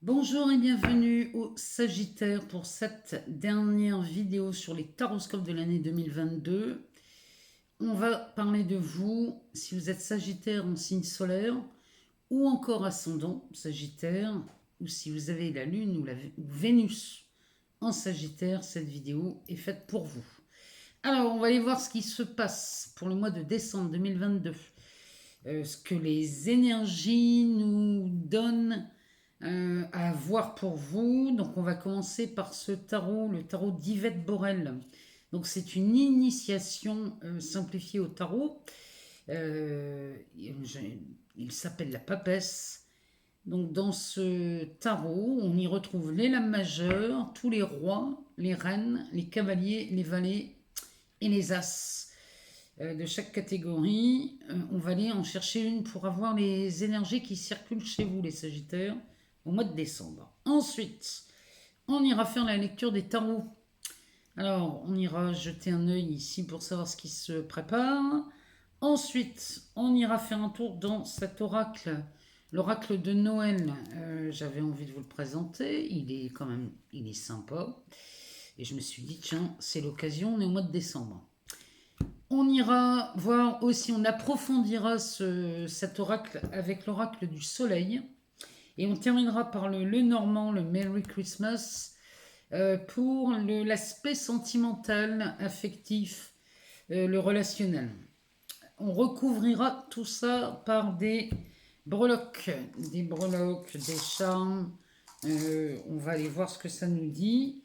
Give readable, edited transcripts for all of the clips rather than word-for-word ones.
Bonjour et bienvenue au Sagittaire pour cette dernière vidéo sur les taroscopes de l'année 2022. On va parler de vous, si vous êtes Sagittaire en signe solaire ou encore ascendant Sagittaire, ou si vous avez la Lune ou Vénus en Sagittaire, cette vidéo est faite pour vous. Alors, on va aller voir ce qui se passe pour le mois de décembre 2022. Ce que les énergies nous donnent à voir pour vous. Donc on va commencer par ce tarot, le tarot d'Yvette Borel. Donc c'est une initiation simplifiée au tarot. Il s'appelle la papesse. Donc dans ce tarot, on y retrouve les lames majeures, tous les rois, les reines, les cavaliers, les valets et les as de chaque catégorie. On va aller en chercher une pour avoir les énergies qui circulent chez vous, les Sagittaires, au mois de décembre. Ensuite, on ira faire la lecture des tarots. Alors, on ira jeter un œil ici pour savoir ce qui se prépare. Ensuite, on ira faire un tour dans cet oracle, l'oracle de Noël. J'avais envie de vous le présenter. Il est sympa. Et je me suis dit, tiens, c'est l'occasion, on est au mois de décembre. On ira voir aussi, on approfondira cet oracle avec l'oracle du soleil. Et on terminera par le normand, le Merry Christmas, pour l'aspect sentimental, affectif, le relationnel. On recouvrira tout ça par des breloques, des charmes. On va aller voir ce que ça nous dit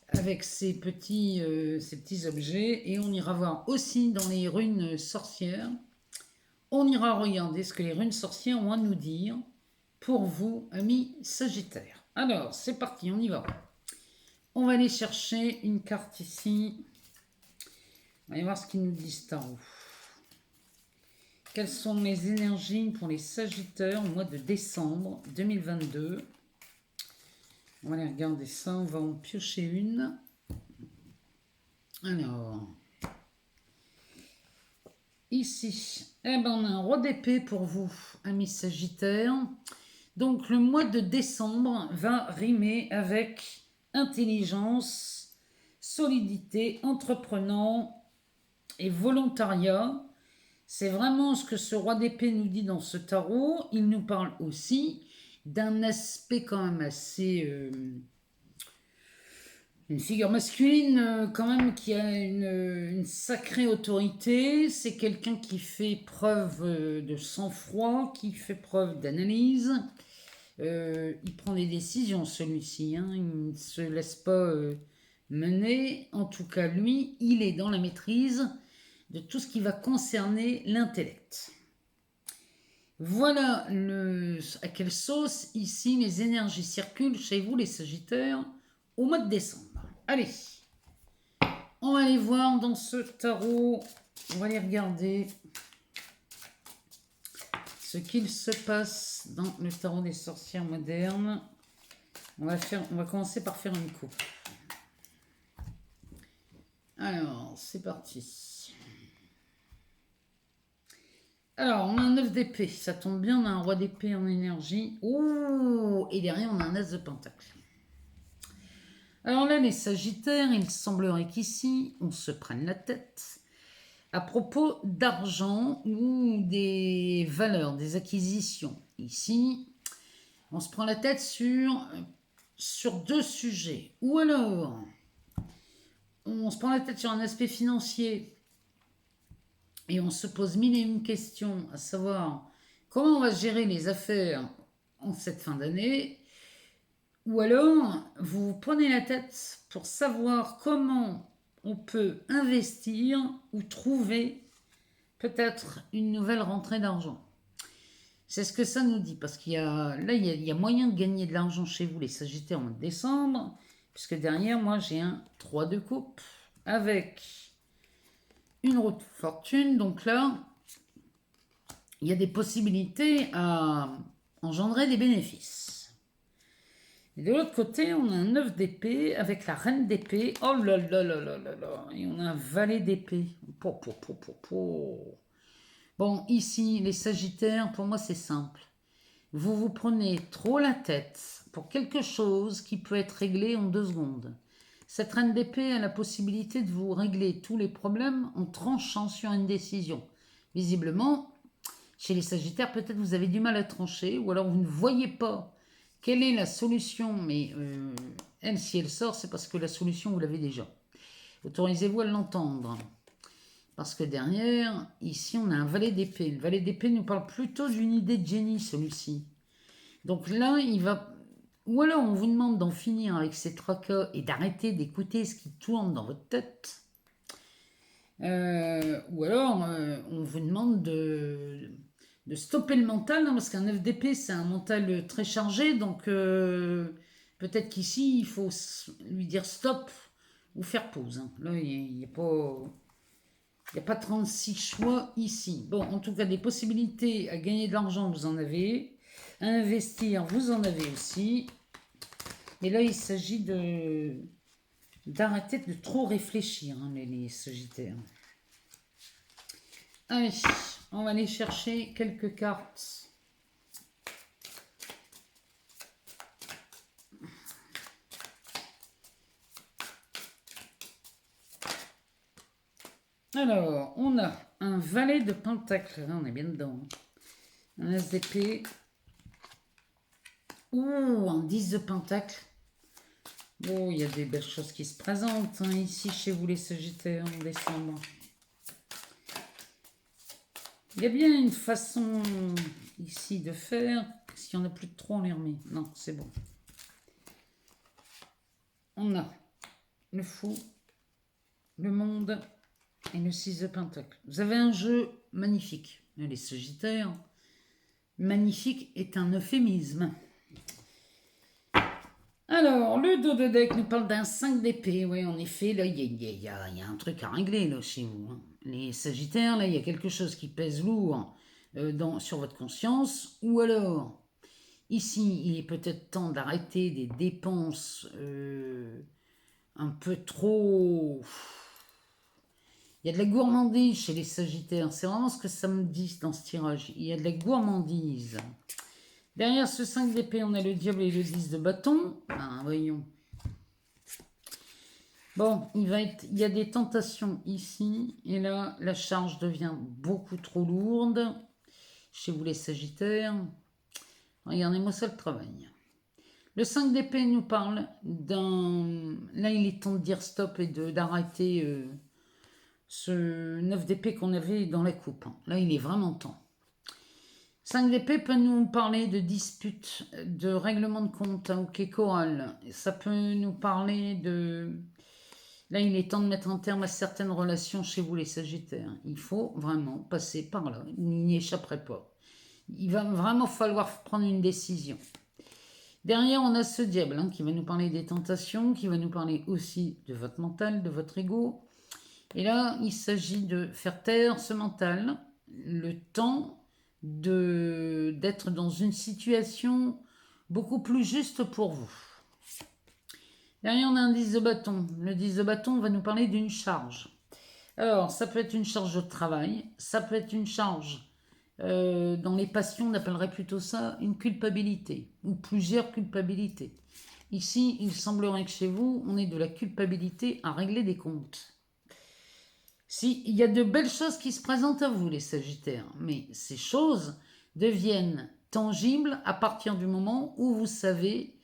avec ces petits objets. Et on ira voir aussi dans les runes sorcières. On ira regarder ce que les runes sorcières ont à nous dire pour vous, amis Sagittaires. Alors, c'est parti, on y va. On va aller chercher une carte ici. On va aller voir ce qu'ils nous disent tarot. Quelles sont les énergies pour les Sagittaires au mois de décembre 2022? On va aller regarder ça, on va en piocher une. Alors, ici, on a un roi d'épée pour vous, amis Sagittaires. Donc le mois de décembre va rimer avec intelligence, solidité, entreprenant et volontariat. C'est vraiment ce que ce roi d'épée nous dit dans ce tarot. Il nous parle aussi d'un aspect quand même assez... une figure masculine quand même qui a une sacrée autorité. C'est quelqu'un qui fait preuve de sang-froid, qui fait preuve d'analyse. Il prend des décisions, celui-ci. Hein. Il ne se laisse pas mener. En tout cas, lui, il est dans la maîtrise de tout ce qui va concerner l'intellect. Voilà à quelle sauce, ici, les énergies circulent chez vous, les Sagittaires, au mois de décembre. Allez, on va aller voir dans ce tarot. On va aller regarder ce qu'il se passe dans le tarot des sorcières modernes. On va commencer par faire une coupe. Alors, c'est parti. Alors, on a un 9 d'épée. Ça tombe bien, on a un roi d'épée en énergie. Oh, et derrière, on a un as de pentacle. Alors là, les Sagittaires, il semblerait qu'ici, on se prenne la tête à propos d'argent ou des valeurs, des acquisitions. Ici, on se prend la tête sur deux sujets. Ou alors, on se prend la tête sur un aspect financier et on se pose mille et une questions, à savoir comment on va gérer les affaires en cette fin d'année. Ou alors, vous vous prenez la tête pour savoir comment on peut investir ou trouver peut-être une nouvelle rentrée d'argent. C'est ce que ça nous dit, parce qu'il y a moyen de gagner de l'argent chez vous, les Sagittaires, en décembre, puisque derrière, moi, j'ai un 3 de coupe avec une roue de fortune. Donc là, il y a des possibilités à engendrer des bénéfices. Et de l'autre côté, on a un 9 d'épée avec la reine d'épée. Oh là là là là là là. Et on a un valet d'épée. Bon, ici, les Sagittaires, pour moi, c'est simple. Vous vous prenez trop la tête pour quelque chose qui peut être réglé en 2 secondes. Cette reine d'épée a la possibilité de vous régler tous les problèmes en tranchant sur une décision. Visiblement, chez les Sagittaires, peut-être vous avez du mal à trancher, ou alors vous ne voyez pas quelle est la solution, mais elle, si elle sort, c'est parce que la solution, vous l'avez déjà. Autorisez-vous à l'entendre. Parce que derrière, ici, on a un valet d'épée. Le valet d'épée nous parle plutôt d'une idée de génie, celui-ci. Donc là, il va... Ou alors, on vous demande d'en finir avec ces 3 cas et d'arrêter d'écouter ce qui tourne dans votre tête. Ou alors, on vous demande de stopper le mental, hein, parce qu'un 9 d'épée, c'est un mental très chargé. Donc, peut-être qu'ici, il faut lui dire stop ou faire pause. Hein. Là, il n'y a pas... Il n'y a pas 36 choix ici. Bon, en tout cas, des possibilités à gagner de l'argent, vous en avez. À investir, vous en avez aussi. Et là, il s'agit d'arrêter de trop réfléchir, hein, les Sagittaires. Allez, on va aller chercher quelques cartes. Alors, on a un valet de pentacle. Là, on est bien dedans. Un as d'épée. Ouh, un 10 de pentacle. Oh, il y a des belles choses qui se présentent hein, ici chez vous les Sagittaires en décembre. Il y a bien une façon ici de faire. S'il n'y en a plus de 3, on les remet. Non, c'est bon. On a le fou, le monde et le 6 de pentacle. Vous avez un jeu magnifique. Les Sagittaires, magnifique est un euphémisme. Alors, le dos de deck nous parle d'un 5 d'épée. Oui, en effet, là, il y a un truc à régler là, chez vous. Hein. Les Sagittaires, là, il y a quelque chose qui pèse lourd sur votre conscience. Ou alors, ici, il est peut-être temps d'arrêter des dépenses un peu trop... Il y a de la gourmandise chez les Sagittaires. C'est vraiment ce que ça me dit dans ce tirage. Il y a de la gourmandise. Derrière ce 5 d'épée, on a le diable et le 10 de bâton. Ah, voyons. Bon, il y a des tentations ici. Et là, la charge devient beaucoup trop lourde. Chez vous les Sagittaires. Regardez-moi ça le travail. Le 5 d'épée nous parle d'un... Là, il est temps de dire stop et d'arrêter ce 9 d'épée qu'on avait dans la coupe. Là, il est vraiment temps. 5 d'épée peut nous parler de disputes, de règlement de compte, ok, choral. Ça peut nous parler de... Là, il est temps de mettre un terme à certaines relations chez vous, les Sagittaires. Il faut vraiment passer par là. Il n'y échapperait pas. Il va vraiment falloir prendre une décision. Derrière, on a ce diable hein, qui va nous parler des tentations, qui va nous parler aussi de votre mental, de votre ego. Et là, il s'agit de faire taire ce mental, le temps d'être dans une situation beaucoup plus juste pour vous. Derrière, on a un 10 de bâton. Le 10 de bâton va nous parler d'une charge. Alors, ça peut être une charge de travail, ça peut être une charge, dans les passions, on appellerait plutôt ça une culpabilité, ou plusieurs culpabilités. Ici, il semblerait que chez vous, on ait de la culpabilité à régler des comptes. Si, il y a de belles choses qui se présentent à vous, les Sagittaires, mais ces choses deviennent tangibles à partir du moment où vous savez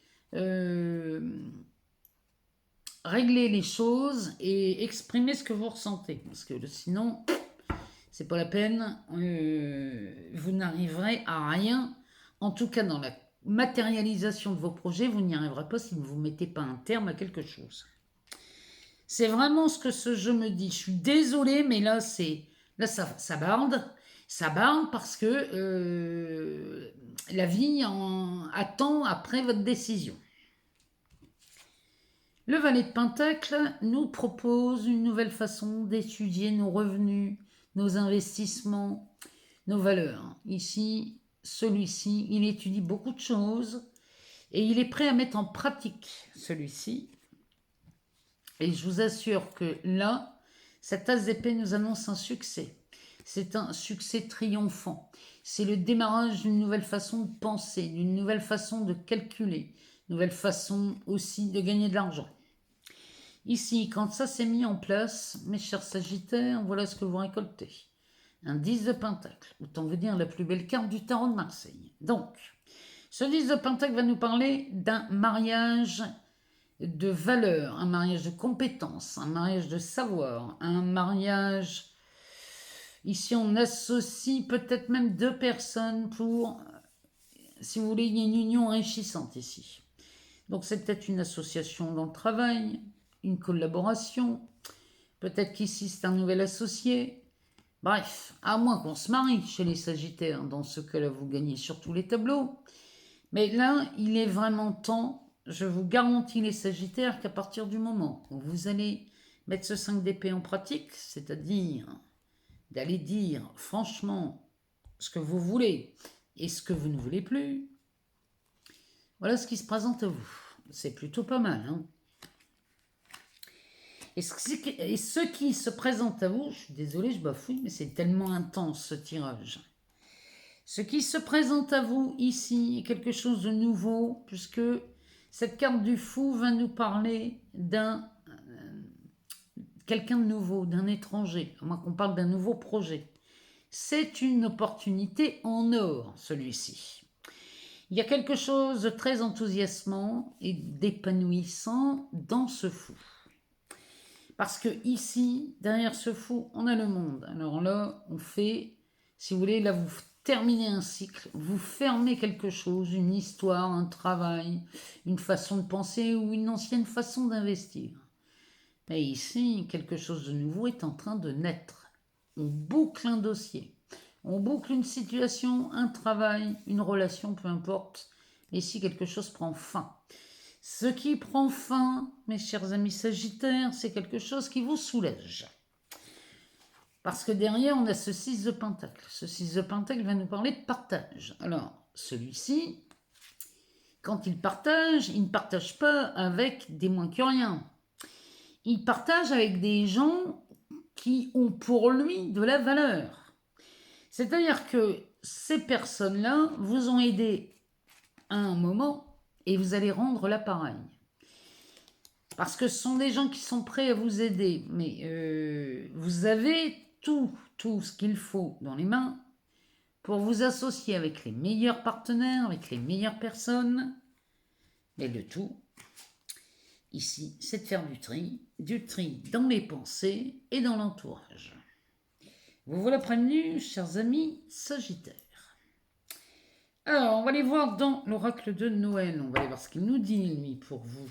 régler les choses et exprimer ce que vous ressentez. Parce que sinon, c'est pas la peine, vous n'arriverez à rien. En tout cas, dans la matérialisation de vos projets, vous n'y arriverez pas si vous ne mettez pas un terme à quelque chose. C'est vraiment ce que ce jeu me dit. Je suis désolée, mais là, ça barde. Ça barde parce que la vie attend après votre décision. Le valet de Pentacle nous propose une nouvelle façon d'étudier nos revenus, nos investissements, nos valeurs. Ici, celui-ci, il étudie beaucoup de choses et il est prêt à mettre en pratique celui-ci. Et je vous assure que là, cet as d'épée nous annonce un succès. C'est un succès triomphant. C'est le démarrage d'une nouvelle façon de penser, d'une nouvelle façon de calculer, nouvelle façon aussi de gagner de l'argent. Ici, quand ça s'est mis en place, mes chers Sagittaires, voilà ce que vous récoltez. Un 10 de Pentacle, autant vous dire la plus belle carte du tarot de Marseille. Donc, ce 10 de Pentacle va nous parler d'un mariage de valeur, un mariage de compétences, un mariage de savoir, un mariage... Ici, on associe peut-être même deux personnes pour, si vous voulez, il y a une union enrichissante ici. Donc, c'est peut-être une association dans le travail, une collaboration. Peut-être qu'ici, c'est un nouvel associé. Bref, à moins qu'on se marie chez les Sagittaires. Dans ce cas-là, vous gagnez sur tous les tableaux. Mais là, il est vraiment temps, je vous garantis les Sagittaires, qu'à partir du moment où vous allez mettre ce 5 d'épée en pratique, c'est-à-dire d'aller dire franchement ce que vous voulez et ce que vous ne voulez plus, voilà ce qui se présente à vous. C'est plutôt pas mal, hein. Et ce qui se présente à vous, je suis désolée, je bafouille, mais c'est tellement intense ce tirage. Ce qui se présente à vous ici est quelque chose de nouveau, puisque cette carte du fou va nous parler d'un quelqu'un de nouveau, d'un étranger, à moins qu'on parle d'un nouveau projet. C'est une opportunité en or, celui-ci. Il y a quelque chose de très enthousiasmant et d'épanouissant dans ce fou. Parce que ici, derrière ce fou, on a le monde. Alors là, on fait, si vous voulez, là vous terminez un cycle, vous fermez quelque chose, une histoire, un travail, une façon de penser ou une ancienne façon d'investir. Mais ici, quelque chose de nouveau est en train de naître. On boucle un dossier, on boucle une situation, un travail, une relation, peu importe. Mais ici, quelque chose prend fin. Ce qui prend fin, mes chers amis Sagittaires, c'est quelque chose qui vous soulage. Parce que derrière, on a ce 6 de Pentacle. Ce 6 de Pentacle va nous parler de partage. Alors, celui-ci, quand il ne partage pas avec des moins que rien. Il partage avec des gens qui ont pour lui de la valeur. C'est-à-dire que ces personnes-là vous ont aidé à un moment et vous allez rendre l'appareil. Parce que ce sont des gens qui sont prêts à vous aider, mais vous avez tout ce qu'il faut dans les mains pour vous associer avec les meilleurs partenaires, avec les meilleures personnes. Mais le tout, ici, c'est de faire du tri dans les pensées et dans l'entourage. Vous voilà prévenus, chers amis Sagittaires. Alors, on va aller voir dans l'oracle de Noël. On va aller voir ce qu'il nous dit, lui, pour vous.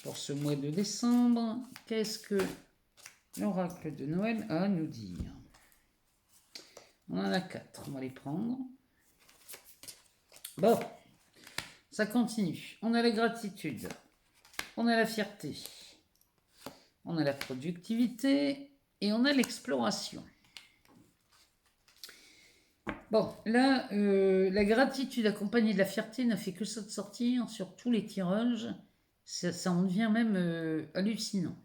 Pour ce mois de décembre, qu'est-ce que l'oracle de Noël a à nous dire? On en a 4, on va les prendre. Bon, ça continue. On a la gratitude, on a la fierté, on a la productivité et on a l'exploration. Bon, là, la gratitude accompagnée de la fierté n'a fait que ça de sortir sur tous les tirages. Ça en devient même hallucinant.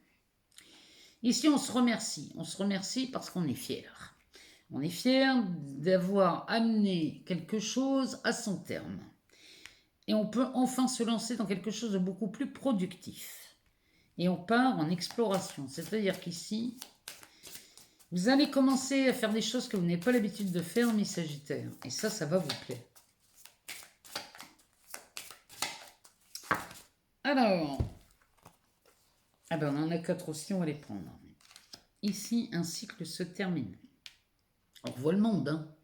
Ici, on se remercie. On se remercie parce qu'on est fier. On est fier d'avoir amené quelque chose à son terme. Et on peut enfin se lancer dans quelque chose de beaucoup plus productif. Et on part en exploration. C'est-à-dire qu'ici, vous allez commencer à faire des choses que vous n'avez pas l'habitude de faire, mes Sagittaires. Et ça va vous plaire. Alors, ah ben on en a 4 aussi, on va les prendre. Ici, un cycle se termine. On revoit le monde, hein.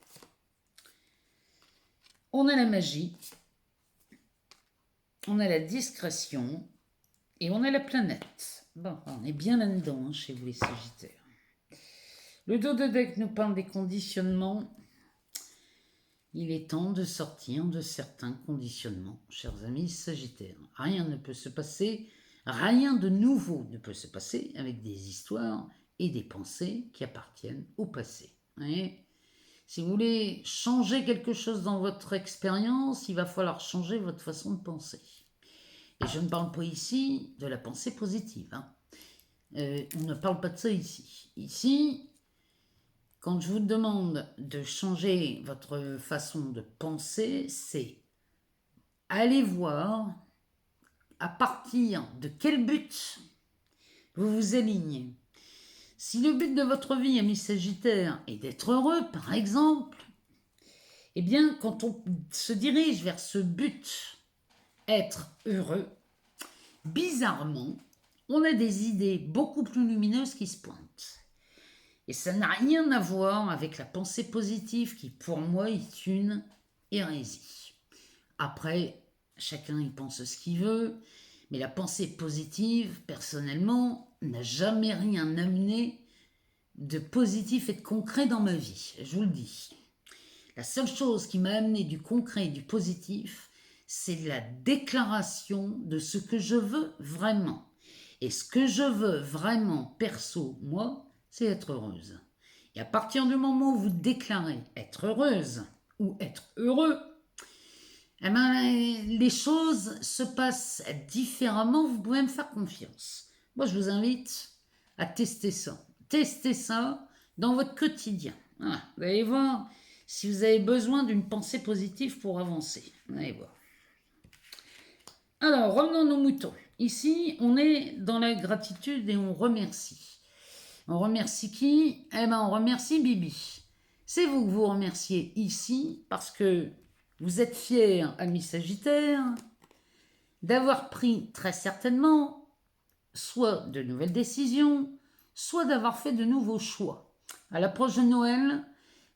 On a la magie, on a la discrétion et on a la planète. Bon, on est bien là-dedans, hein, chez vous les Sagittaires. Le dos de deck nous parle des conditionnements. Il est temps de sortir de certains conditionnements, chers amis Sagittaires. Rien ne peut se passer, rien de nouveau ne peut se passer avec des histoires et des pensées qui appartiennent au passé. Et si vous voulez changer quelque chose dans votre expérience, il va falloir changer votre façon de penser. Et je ne parle pas ici de la pensée positive, hein. On ne parle pas de ça ici. Ici, quand je vous demande de changer votre façon de penser, c'est aller voir à partir de quel but vous vous alignez. Si le but de votre vie, ami Sagittaire, est d'être heureux, par exemple, eh bien, quand on se dirige vers ce but, être heureux, bizarrement, on a des idées beaucoup plus lumineuses qui se pointent. Et ça n'a rien à voir avec la pensée positive qui, pour moi, est une hérésie. Après, chacun y pense ce qu'il veut, mais la pensée positive, personnellement, n'a jamais rien amené de positif et de concret dans ma vie, je vous le dis. La seule chose qui m'a amené du concret et du positif, c'est la déclaration de ce que je veux vraiment. Et ce que je veux vraiment, perso, moi, c'est être heureuse. Et à partir du moment où vous déclarez être heureuse ou être heureux, eh ben, les choses se passent différemment, vous pouvez me faire confiance. Moi, je vous invite à tester ça. Testez ça dans votre quotidien. Voilà. Vous allez voir si vous avez besoin d'une pensée positive pour avancer. Vous allez voir. Alors, revenons à nos moutons. Ici, on est dans la gratitude et on remercie. On remercie qui? Eh bien, on remercie Bibi. C'est vous que vous remerciez ici parce que vous êtes fiers, amis Sagittaires, d'avoir pris très certainement soit de nouvelles décisions, soit d'avoir fait de nouveaux choix. À l'approche de Noël,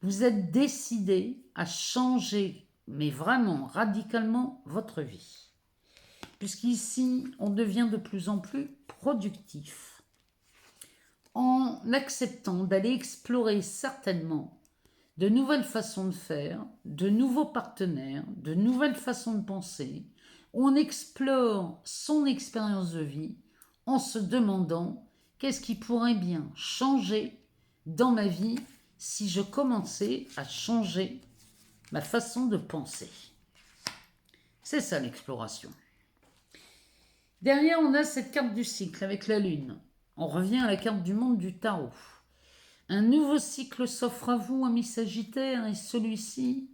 vous êtes décidé à changer, mais vraiment radicalement, votre vie. Puisqu'ici, on devient de plus en plus productif. En acceptant d'aller explorer certainement de nouvelles façons de faire, de nouveaux partenaires, de nouvelles façons de penser, on explore son expérience de vie en se demandant qu'est-ce qui pourrait bien changer dans ma vie si je commençais à changer ma façon de penser. C'est ça l'exploration. Derrière, on a cette carte du cycle avec la lune. On revient à la carte du monde du tarot. Un nouveau cycle s'offre à vous, amis Sagittaires, et celui-ci,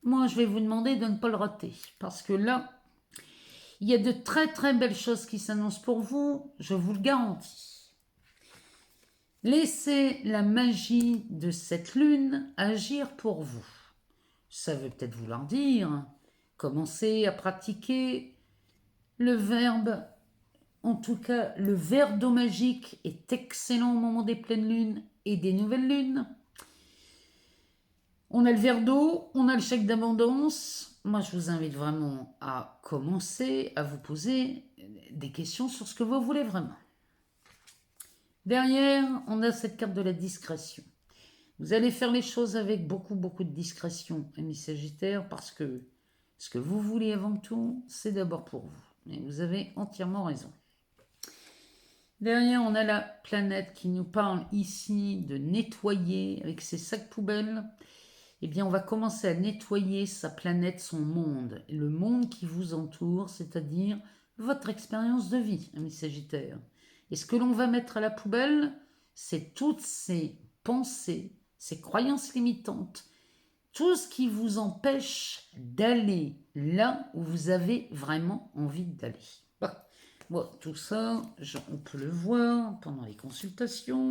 moi, je vais vous demander de ne pas le rater. Parce que là, il y a de très très belles choses qui s'annoncent pour vous, je vous le garantis. Laissez la magie de cette lune agir pour vous. Ça veut peut-être vouloir dire, commencez à pratiquer le verbe. En tout cas, le verre d'eau magique est excellent au moment des pleines lunes et des nouvelles lunes. On a le verre d'eau, on a le chèque d'abondance. Moi, je vous invite vraiment à commencer à vous poser des questions sur ce que vous voulez vraiment. Derrière, on a cette carte de la discrétion. Vous allez faire les choses avec beaucoup de discrétion, amis Sagittaires, parce que ce que vous voulez avant tout, c'est d'abord pour vous. Et vous avez entièrement raison. Derrière, on a la planète qui nous parle ici de nettoyer avec ses sacs poubelles. Eh bien, on va commencer à nettoyer sa planète, son monde, le monde qui vous entoure, c'est-à-dire votre expérience de vie, amis Sagittaires. Et ce que l'on va mettre à la poubelle, c'est toutes ces pensées, ces croyances limitantes, tout ce qui vous empêche d'aller là où vous avez vraiment envie d'aller. Bon, tout ça, on peut le voir pendant les consultations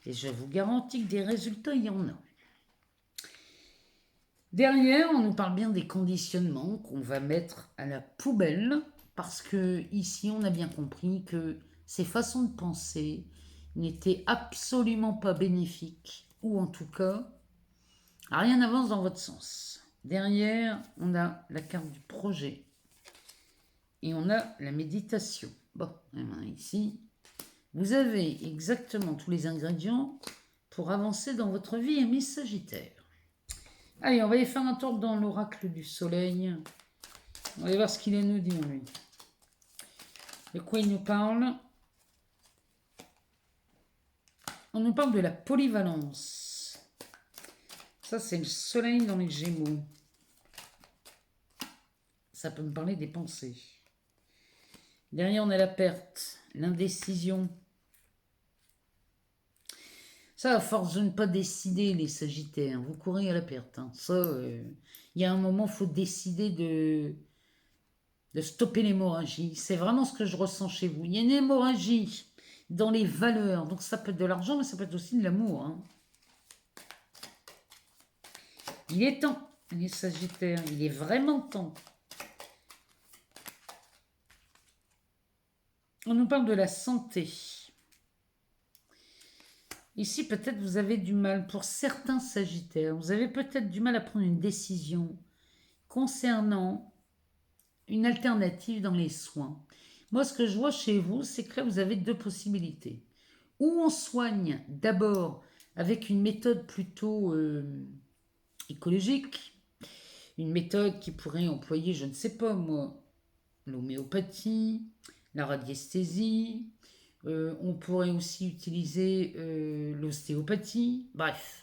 et je vous garantis que des résultats, il y en a. Derrière, on nous parle bien des conditionnements qu'on va mettre à la poubelle parce que ici, on a bien compris que ces façons de penser n'étaient absolument pas bénéfiques ou en tout cas, rien n'avance dans votre sens. Derrière, on a la carte du projet. Et on a la méditation. Bon, ici, vous avez exactement tous les ingrédients pour avancer dans votre vie, amis Sagittaire. Allez, on va aller faire un tour dans l'oracle du soleil. On va aller voir ce qu'il nous dit, lui. De quoi il nous parle? On nous parle de la polyvalence. Ça, c'est le soleil dans les Gémeaux. Ça peut me parler des pensées. Derrière, on a la perte, l'indécision. Ça, à force de ne pas décider, les Sagittaires, vous courez à la perte. Ça, il y a un moment, il faut décider de stopper l'hémorragie. C'est vraiment ce que je ressens chez vous. Il y a une hémorragie dans les valeurs. Donc ça peut être de l'argent, mais ça peut être aussi de l'amour. Hein. Il est temps, les Sagittaires. Il est vraiment temps. On nous parle de la santé. Ici, peut-être vous avez du mal, pour certains Sagittaires, vous avez peut-être du mal à prendre une décision concernant une alternative dans les soins. Moi, ce que je vois chez vous, c'est que là, vous avez deux possibilités. Ou on soigne d'abord avec une méthode plutôt écologique, une méthode qui pourrait employer, je ne sais pas moi, l'homéopathie, la radiesthésie, on pourrait aussi utiliser l'ostéopathie, bref.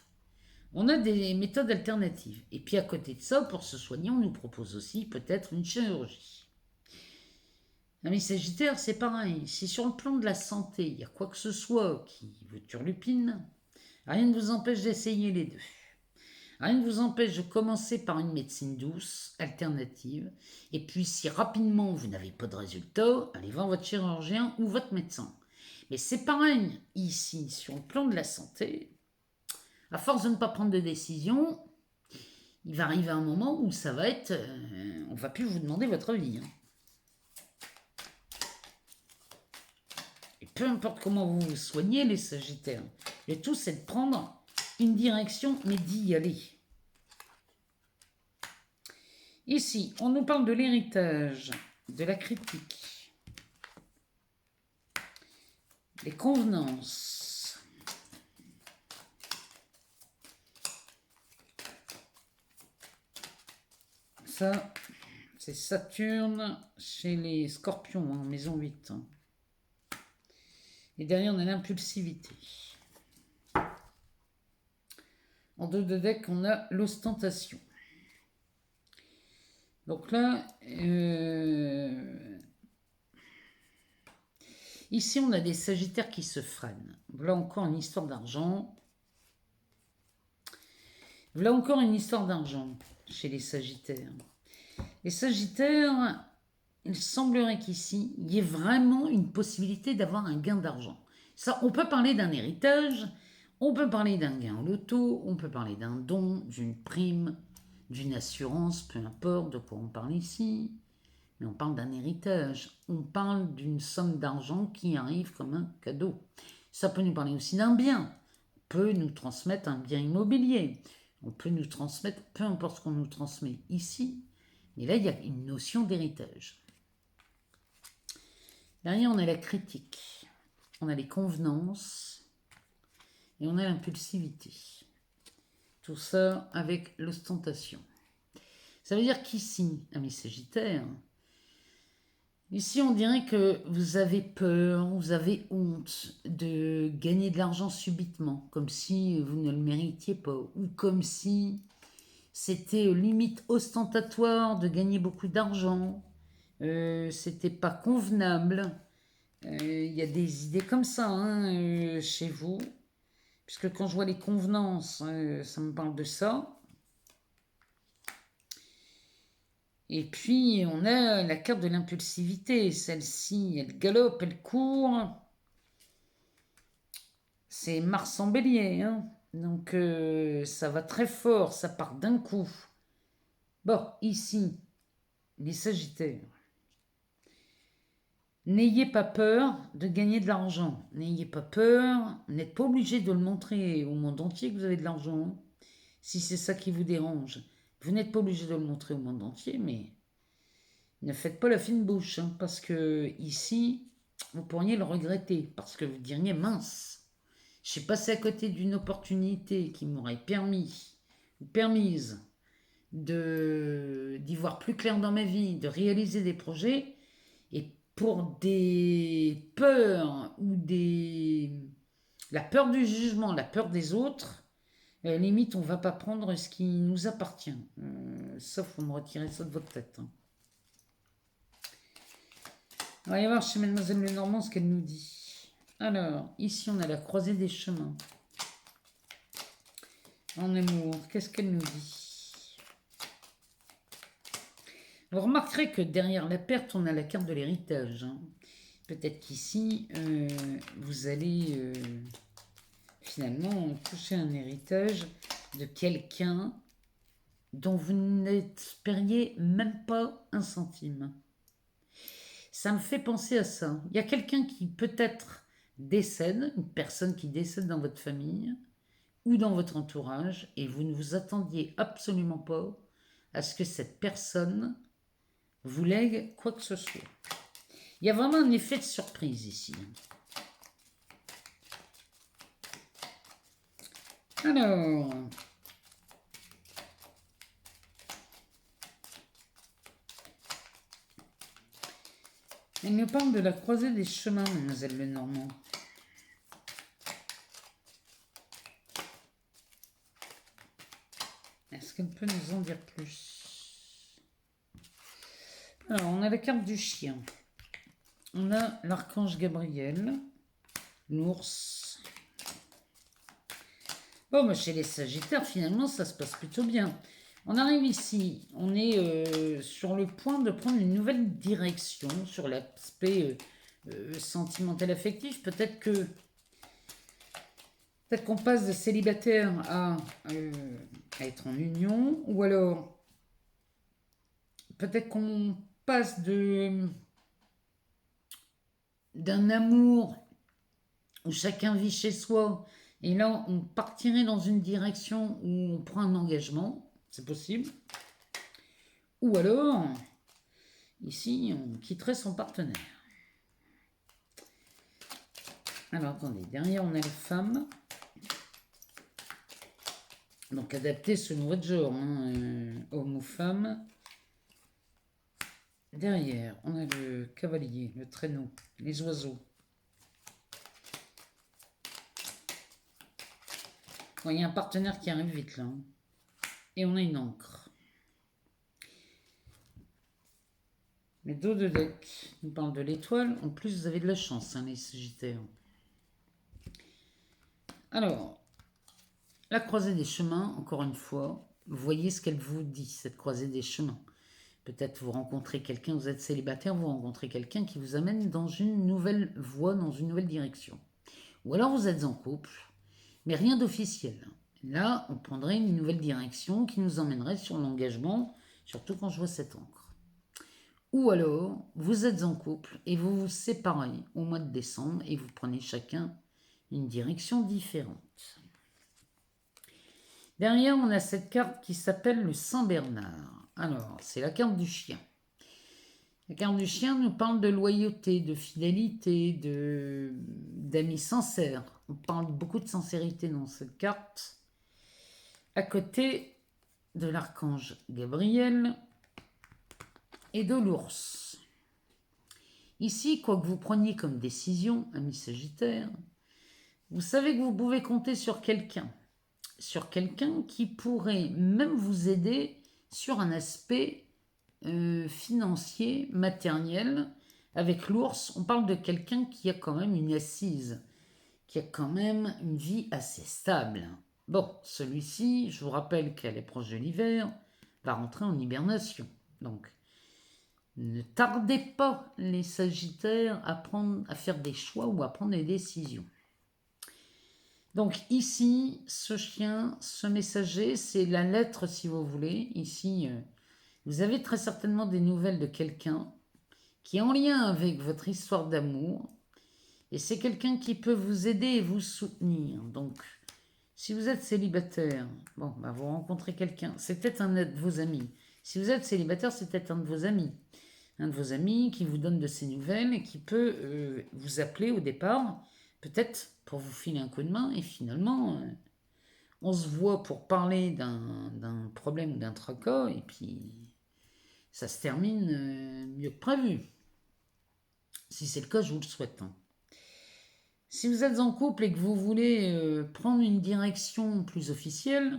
On a des méthodes alternatives. Et puis à côté de ça, pour se soigner, on nous propose aussi peut-être une chirurgie. Mais Sagittaire, c'est pareil. Si sur le plan de la santé, il y a quoi que ce soit qui vous turlupine, rien ne vous empêche d'essayer les deux. Rien ne vous empêche de commencer par une médecine douce, alternative, et puis si rapidement vous n'avez pas de résultat, allez voir votre chirurgien ou votre médecin. Mais c'est pareil ici, sur le plan de la santé, à force de ne pas prendre de décision, il va arriver un moment où ça va être... on ne va plus vous demander votre avis. Hein. Et peu importe comment vous vous soignez, les Sagittaires, le tout c'est de prendre une direction, mais d'y aller. Ici, on nous parle de l'héritage, de la critique, des convenances. Ça, c'est Saturne chez les Scorpions, hein, maison 8. Hein. Et derrière, on a l'impulsivité. En dos de deck, on a l'ostentation. Donc là, ici, on a des Sagittaires qui se freinent. Là encore, une histoire d'argent. Là encore, une histoire d'argent chez les Sagittaires. Les Sagittaires, il semblerait qu'ici, il y ait vraiment une possibilité d'avoir un gain d'argent. Ça, on peut parler d'un héritage, on peut parler d'un gain en loto, on peut parler d'un don, d'une prime, d'une assurance, peu importe de quoi on parle ici. Mais on parle d'un héritage, on parle d'une somme d'argent qui arrive comme un cadeau. Ça peut nous parler aussi d'un bien. On peut nous transmettre un bien immobilier. On peut nous transmettre, peu importe ce qu'on nous transmet ici. Mais là, il y a une notion d'héritage. Derrière, on a la critique. On a les convenances. Et on a l'impulsivité. Tout ça avec l'ostentation. Ça veut dire qu'ici, amis Sagittaires, ici on dirait que vous avez peur, vous avez honte de gagner de l'argent subitement, comme si vous ne le méritiez pas, ou comme si c'était limite ostentatoire de gagner beaucoup d'argent, c'était pas convenable. Il y a des idées comme ça hein, chez vous. Puisque quand je vois les convenances, ça me parle de ça. Et puis, on a la carte de l'impulsivité. Celle-ci, elle galope, elle court. C'est Mars en bélier. Hein. Donc, ça va très fort, ça part d'un coup. Bon, ici, les Sagittaires. N'ayez pas peur de gagner de l'argent. N'ayez pas peur. Vous n'êtes pas obligé de le montrer au monde entier que vous avez de l'argent. Si c'est ça qui vous dérange. Vous n'êtes pas obligé de le montrer au monde entier, mais ne faites pas la fine bouche. Hein, parce que ici, vous pourriez le regretter. Parce que vous diriez, mince, je suis passé à côté d'une opportunité qui m'aurait permis ou permise d'y voir plus clair dans ma vie, de réaliser des projets. Et pour des peurs ou la peur du jugement, la peur des autres, limite on ne va pas prendre ce qui nous appartient. Ça, faut me retirer ça de votre tête. Hein. On va y voir chez Mademoiselle Lenormand ce qu'elle nous dit. Alors, ici on a la croisée des chemins. En amour, qu'est-ce qu'elle nous dit? Vous remarquerez que derrière la perte, on a la carte de l'héritage, hein. Peut-être qu'ici, vous allez finalement toucher un héritage de quelqu'un dont vous n'espériez même pas un centime. Ça me fait penser à ça. Il y a quelqu'un qui peut-être décède, une personne qui décède dans votre famille ou dans votre entourage, et vous ne vous attendiez absolument pas à ce que cette personne vous lègue quoi que ce soit. Il y a vraiment un effet de surprise ici. Alors, elle nous parle de la croisée des chemins, mademoiselle Lenormand. Est-ce qu'elle peut nous en dire plus? Alors, on a la carte du chien. On a l'archange Gabriel, l'ours. Bon, mais chez les Sagittaires, finalement, ça se passe plutôt bien. On arrive ici, on est sur le point de prendre une nouvelle direction sur l'aspect sentimental affectif. Peut-être qu'on passe de célibataire à être en union, ou alors peut-être qu'on passe d'un amour où chacun vit chez soi, et là on partirait dans une direction où on prend un engagement, c'est possible. Ou alors, ici, on quitterait son partenaire. Alors attendez, derrière on a les femmes. Donc adapté selon votre genre, hein, homme ou femme. Derrière, on a le cavalier, le traîneau, les oiseaux. Bon, il y a un partenaire qui arrive vite là. Hein. Et on a une encre. Les dos de deck nous parlent de l'étoile. En plus, vous avez de la chance, hein, les Sagittaires. Alors, la croisée des chemins, encore une fois, vous voyez ce qu'elle vous dit, cette croisée des chemins. Peut-être vous rencontrez quelqu'un, vous êtes célibataire, vous rencontrez quelqu'un qui vous amène dans une nouvelle voie, dans une nouvelle direction. Ou alors vous êtes en couple, mais rien d'officiel. Là, on prendrait une nouvelle direction qui nous emmènerait sur l'engagement, surtout quand je vois cette encre. Ou alors, vous êtes en couple et vous vous séparez au mois de décembre et vous prenez chacun une direction différente. Derrière, on a cette carte qui s'appelle le Saint-Bernard. Alors, c'est la carte du chien. La carte du chien nous parle de loyauté, de fidélité, d'amis sincères. On parle beaucoup de sincérité dans cette carte. À côté de l'archange Gabriel et de l'ours. Ici, quoi que vous preniez comme décision, ami Sagittaire, vous savez que vous pouvez compter sur quelqu'un. Sur quelqu'un qui pourrait même vous aider sur un aspect financier, matériel. Avec l'ours, on parle de quelqu'un qui a quand même une assise, qui a quand même une vie assez stable. Bon, celui-ci, je vous rappelle qu'elle est proche de l'hiver, va rentrer en hibernation. Donc, ne tardez pas, les Sagittaires, à faire des choix ou à prendre des décisions. Donc ici, ce chien, ce messager, c'est la lettre si vous voulez. Ici, vous avez très certainement des nouvelles de quelqu'un qui est en lien avec votre histoire d'amour. Et c'est quelqu'un qui peut vous aider et vous soutenir. Donc, si vous êtes célibataire, bon, bah vous rencontrez quelqu'un. C'est peut-être un de vos amis. Si vous êtes célibataire, c'est peut-être un de vos amis. Un de vos amis qui vous donne de ses nouvelles et qui peut vous appeler au départ, peut-être pour vous filer un coup de main. Et finalement, on se voit pour parler d'un problème ou d'un tracas. Et puis, ça se termine mieux que prévu. Si c'est le cas, je vous le souhaite. Hein. Si vous êtes en couple et que vous voulez prendre une direction plus officielle,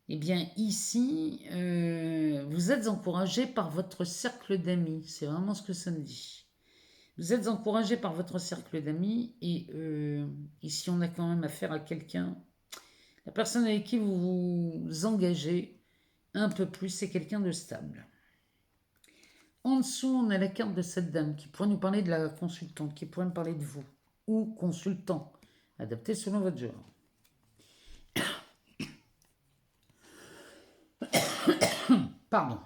eh bien ici, vous êtes encouragé par votre cercle d'amis. C'est vraiment ce que ça me dit. Vous êtes encouragé par votre cercle d'amis et ici on a quand même affaire à quelqu'un. La personne avec qui vous vous engagez un peu plus, c'est quelqu'un de stable. En dessous, on a la carte de cette dame qui pourrait nous parler de la consultante, qui pourrait me parler de vous. Ou consultant, adapté selon votre genre. Pardon.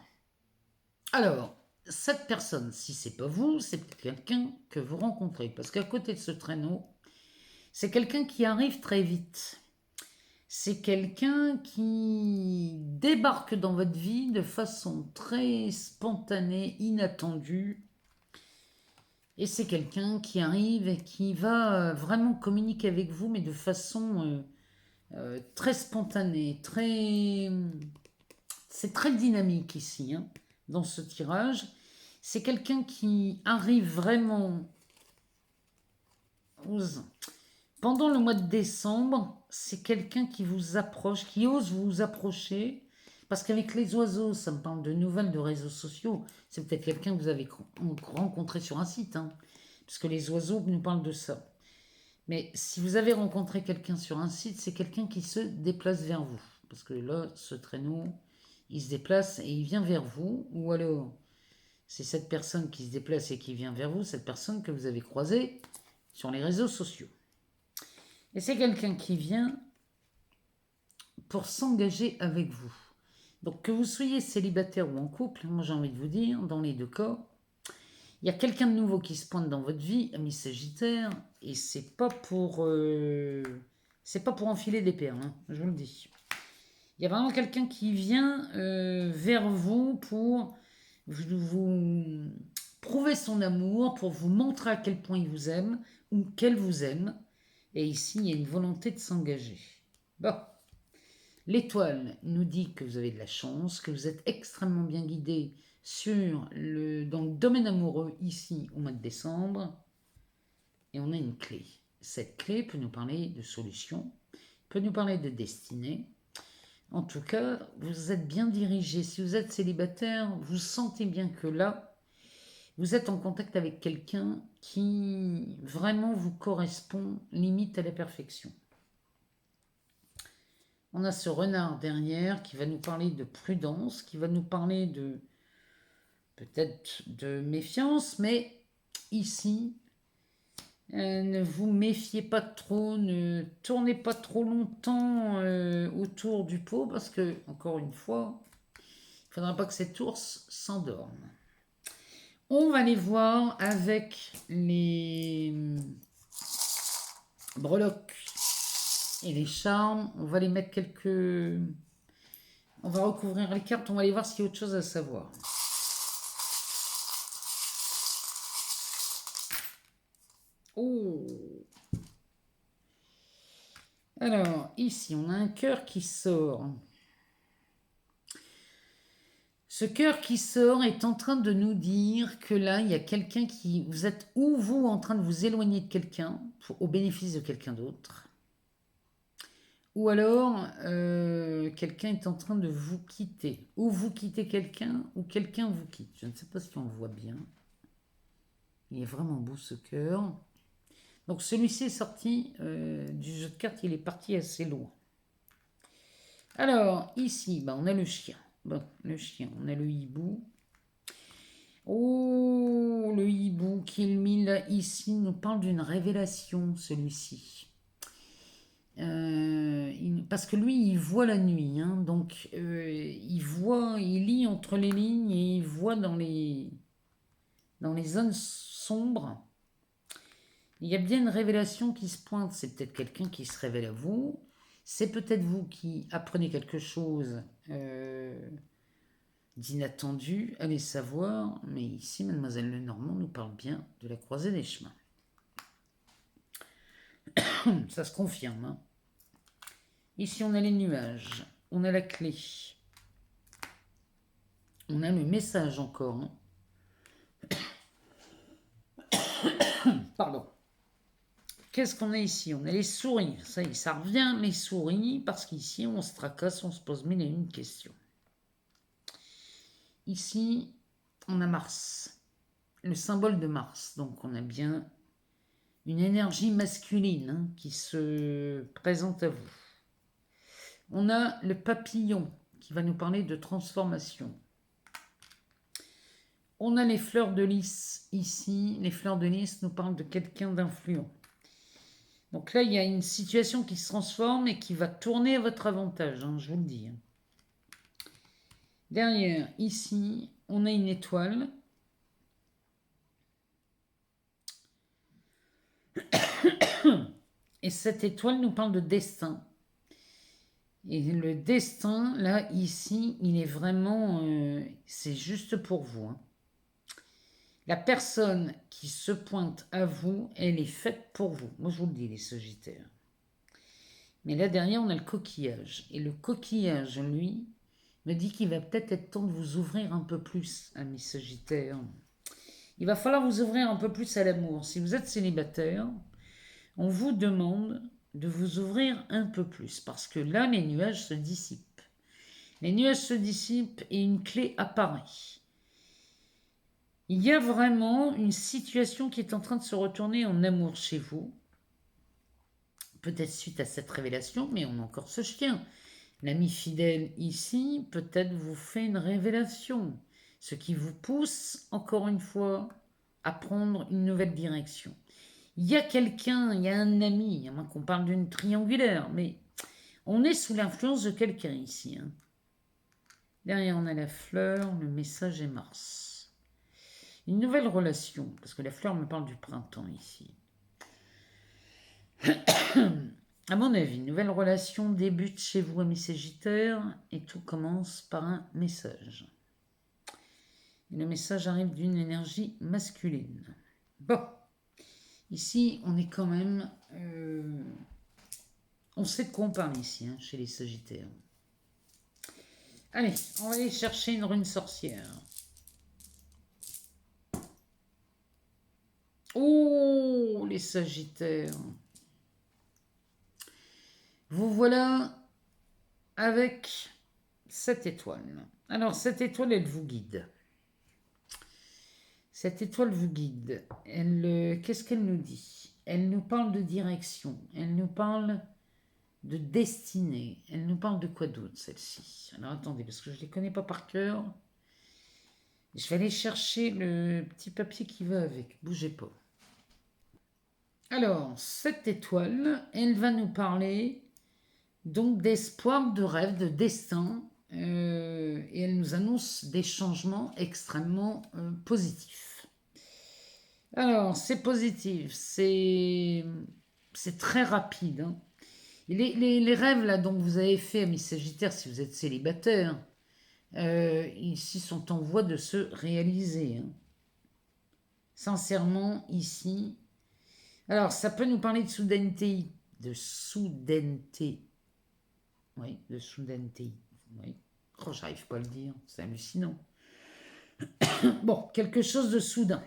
Alors, cette personne, si c'est pas vous, c'est quelqu'un que vous rencontrez. Parce qu'à côté de ce traîneau, c'est quelqu'un qui arrive très vite. C'est quelqu'un qui débarque dans votre vie de façon très spontanée, inattendue. Et c'est quelqu'un qui arrive et qui va vraiment communiquer avec vous, mais de façon très spontanée, très... C'est très dynamique ici, hein, dans ce tirage. C'est quelqu'un qui arrive vraiment... Pendant le mois de décembre, c'est quelqu'un qui vous approche, qui ose vous approcher, parce qu'avec les oiseaux, ça me parle de nouvelles de réseaux sociaux. C'est peut-être quelqu'un que vous avez rencontré sur un site, hein, parce que les oiseaux nous parlent de ça. Mais si vous avez rencontré quelqu'un sur un site, c'est quelqu'un qui se déplace vers vous. Parce que là, ce traîneau, il se déplace et il vient vers vous. Ou alors, c'est cette personne qui se déplace et qui vient vers vous, cette personne que vous avez croisée sur les réseaux sociaux. Et c'est quelqu'un qui vient pour s'engager avec vous. Donc que vous soyez célibataire ou en couple, moi j'ai envie de vous dire, dans les deux cas, il y a quelqu'un de nouveau qui se pointe dans votre vie, ami Sagittaire, et c'est pas pour enfiler des perles, hein, je vous le dis. Il y a vraiment quelqu'un qui vient vers vous pour vous prouver son amour, pour vous montrer à quel point il vous aime ou qu'elle vous aime. Et ici, il y a une volonté de s'engager. Bon. L'étoile nous dit que vous avez de la chance, que vous êtes extrêmement bien guidé dans le domaine amoureux ici au mois de décembre. Et on a une clé. Cette clé peut nous parler de solution, peut nous parler de destinée. En tout cas, vous êtes bien dirigé. Si vous êtes célibataire, vous sentez bien que là, vous êtes en contact avec quelqu'un qui vraiment vous correspond limite à la perfection. On a ce renard derrière qui va nous parler de prudence, qui va nous parler de peut-être de méfiance, mais ici, ne vous méfiez pas trop, ne tournez pas trop longtemps autour du pot, parce que, encore une fois, il ne faudra pas que cet ours s'endorme. On va aller voir avec les breloques et les charmes. On va les mettre quelques... On va recouvrir les cartes, on va aller voir s'il y a autre chose à savoir. Oh. Alors, ici, on a un cœur qui sort. Ce cœur qui sort est en train de nous dire que là, il y a quelqu'un qui... Vous êtes ou vous en train de vous éloigner de quelqu'un au bénéfice de quelqu'un d'autre. Ou alors, quelqu'un est en train de vous quitter. Ou vous quittez quelqu'un, ou quelqu'un vous quitte. Je ne sais pas si on le voit bien. Il est vraiment beau ce cœur. Donc celui-ci est sorti du jeu de cartes, il est parti assez loin. Alors, ici, on a le chien. Bon, le chien, on a le hibou. Oh, le hibou qui est mis là, ici, nous parle d'une révélation, celui-ci. Parce que lui, il voit la nuit, hein, donc il lit entre les lignes et il voit dans les zones sombres. Il y a bien une révélation qui se pointe, c'est peut-être quelqu'un qui se révèle à vous, c'est peut-être vous qui apprenez quelque chose d'inattendu, allez savoir, mais ici, Mademoiselle Lenormand nous parle bien de la croisée des chemins. Ça se confirme, hein. Ici, on a les nuages, on a la clé, on a le message encore. Hein. Pardon. Qu'est-ce qu'on a ici? On a les souris. Ça y est, ça revient, les souris, parce qu'ici, on se tracasse, on se pose mille et une questions. Ici, on a Mars, le symbole de Mars. Donc, on a bien une énergie masculine, hein, qui se présente à vous. On a le papillon qui va nous parler de transformation. On a les fleurs de lys ici. Les fleurs de lys nous parlent de quelqu'un d'influent. Donc là, il y a une situation qui se transforme et qui va tourner à votre avantage, hein, je vous le dis. Derrière, ici, on a une étoile. Et cette étoile nous parle de destin. Et le destin, là, ici, il est vraiment... c'est juste pour vous. Hein. La personne qui se pointe à vous, elle est faite pour vous. Moi, je vous le dis, les Sagittaires. Mais là, derrière, on a le coquillage. Et le coquillage, lui, me dit qu'il va peut-être être temps de vous ouvrir un peu plus, amis Sagittaires. Il va falloir vous ouvrir un peu plus à l'amour. Si vous êtes célibataire, on vous demande de vous ouvrir un peu plus. Parce que là, les nuages se dissipent. Les nuages se dissipent et une clé apparaît. Il y a vraiment une situation qui est en train de se retourner en amour chez vous. Peut-être suite à cette révélation, mais on a encore ce chien. L'ami fidèle ici, peut-être vous fait une révélation. Ce qui vous pousse, encore une fois, à prendre une nouvelle direction. Il y a quelqu'un, il y a un ami, à moins qu'on parle d'une triangulaire, mais on est sous l'influence de quelqu'un ici. Hein. Derrière, on a la fleur, le message est Mars. Une nouvelle relation, parce que la fleur me parle du printemps ici. À mon avis, une nouvelle relation débute chez vous, amis Sagittaires, et tout commence par un message. Et le message arrive d'une énergie masculine. Bon, ici, on est quand même... on sait de quoi on parle ici, hein, chez les Sagittaires. Allez, on va aller chercher une rune sorcière. Oh, les Sagittaires. Vous voilà avec cette étoile. Alors, cette étoile, elle vous guide. Cette étoile vous guide. Qu'est-ce qu'elle nous dit? Elle nous parle de direction. Elle nous parle de destinée. Elle nous parle de quoi d'autre, celle-ci? Alors, attendez, parce que je ne les connais pas par cœur. Je vais aller chercher le petit papier qui va avec. Bougez pas. Alors, cette étoile, elle va nous parler donc d'espoir, de rêve, de destin, et elle nous annonce des changements extrêmement positifs. Alors, c'est positif, c'est très rapide. Hein. Les rêves là dont vous avez fait, amis Sagittaires, si vous êtes célibataire, ici sont en voie de se réaliser. Hein. Sincèrement, ici. Alors, ça peut nous parler de soudaineté, de soudaineté. Oui, de soudaineté. Oui. Oh, j'arrive pas à le dire, c'est hallucinant. Bon, quelque chose de soudain.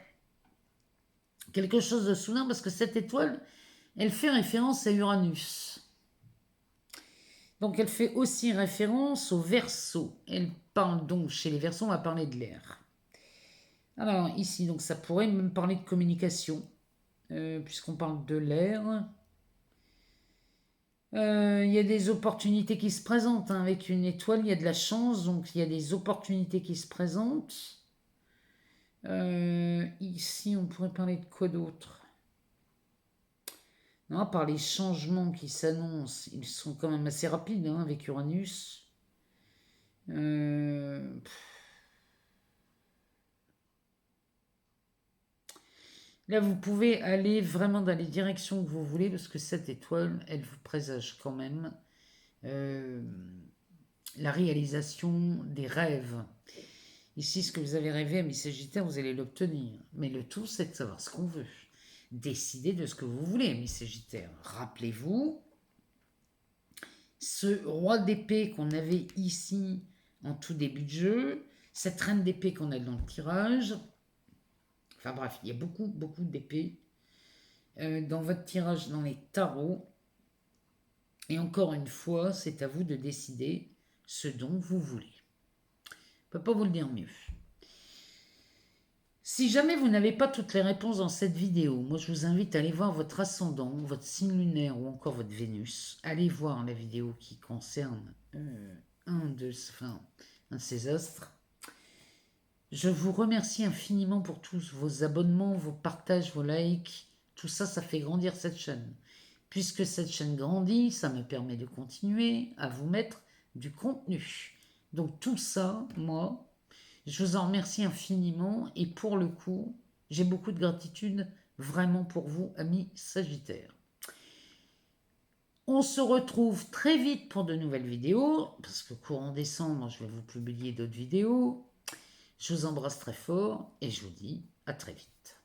Quelque chose de soudain parce que cette étoile, elle fait référence à Uranus. Donc elle fait aussi référence au Verseau. Elle parle donc, chez les Verseaux, on va parler de l'air. Alors ici, donc ça pourrait même parler de communication, puisqu'on parle de l'air. Il y a des opportunités qui se présentent. Hein. Avec une étoile, il y a de la chance, donc il y a des opportunités qui se présentent. Ici, on pourrait parler de quoi d'autre? Non, par les changements qui s'annoncent, ils sont quand même assez rapides hein, avec Uranus. Là, vous pouvez aller vraiment dans les directions que vous voulez parce que cette étoile, elle vous présage quand même la réalisation des rêves. Ici, ce que vous avez rêvé, amis Sagittaires, vous allez l'obtenir. Mais le tout, c'est de savoir ce qu'on veut. Décidez de ce que vous voulez, amis Sagittaires. Rappelez-vous, ce roi d'épée qu'on avait ici en tout début de jeu, cette reine d'épée qu'on a dans le tirage, enfin bref, il y a beaucoup, beaucoup d'épées dans votre tirage dans les tarots. Et encore une fois, c'est à vous de décider ce dont vous voulez. Je ne peux pas vous le dire mieux. Si jamais vous n'avez pas toutes les réponses dans cette vidéo, moi je vous invite à aller voir votre ascendant, votre signe lunaire ou encore votre Vénus. Allez voir la vidéo qui concerne un de ces astres. Je vous remercie infiniment pour tous vos abonnements, vos partages, vos likes. Tout ça, ça fait grandir cette chaîne. Puisque cette chaîne grandit, ça me permet de continuer à vous mettre du contenu. Donc tout ça, moi, je vous en remercie infiniment. Et pour le coup, j'ai beaucoup de gratitude vraiment pour vous, amis Sagittaires. On se retrouve très vite pour de nouvelles vidéos, parce que courant décembre, je vais vous publier d'autres vidéos. Je vous embrasse très fort et je vous dis à très vite.